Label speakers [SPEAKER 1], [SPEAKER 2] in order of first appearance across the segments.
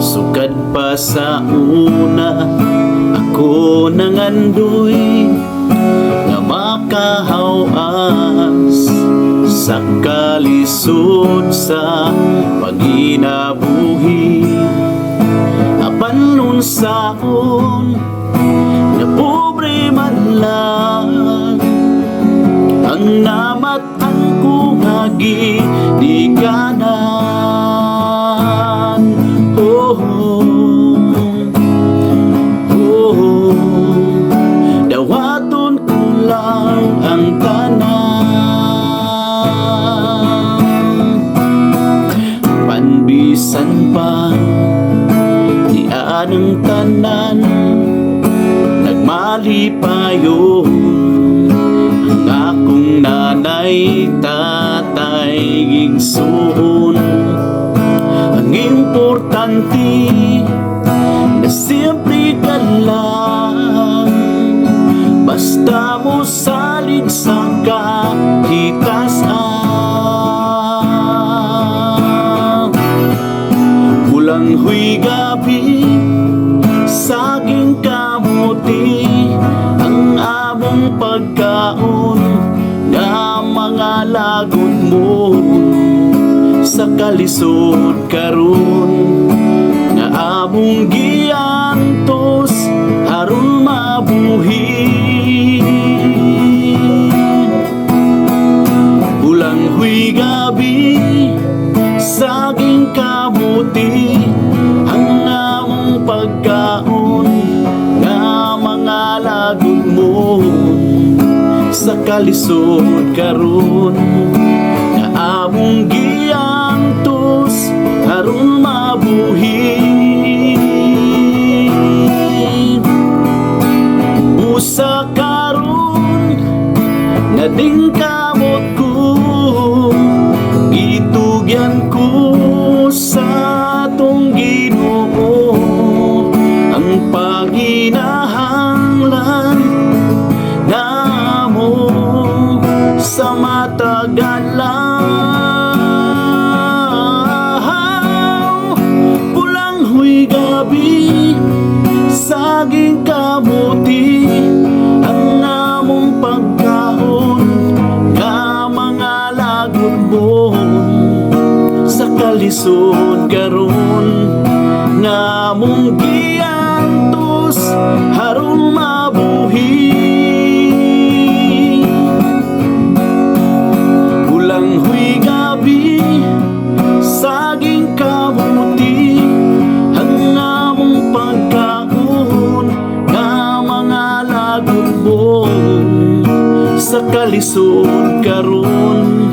[SPEAKER 1] Sukad pa sa una, ako nangandoy nga makahawas sa kalisod sa paginabuhi. Apan nun saon na pobre man lang ang namatan ko nga ginikanan. Dawaton ko lang ang tanan, panbisan pa di anong tanan, nagmalipayo ang akong nanay, tatay, igsoon. Ang importante na siyempre ka lang, basta mo salig sa kahitasan. Bulang huy gabi, saging kamuti ang among pagkaon na mga lagot mo sa kalisod karon nga among giantos aron mabuhi. Bulang huy gabi, saging kamuti ang among pagkaon nga mga lagot mo sa kalisod karon nga among giantos aron mabuhi. Usa karon nga ding kamot ko, gitugyan ko sa atong Ginoo ang paginahanglan namo sa matagalan. Bulang huy gabi, saging kamuti ang among pagkaon nga mga lagot mo sa kalisod karon nga among giantos aron mabuhi. Bulang huy gabi, saging kamuti ang among pagkaon nga mga lagot mo sa kalisod karon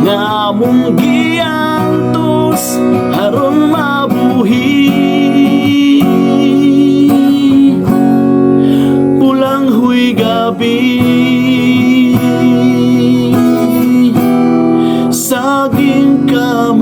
[SPEAKER 1] nga among giantos aron mabuhi. Bulang huy gabi, saging kamuti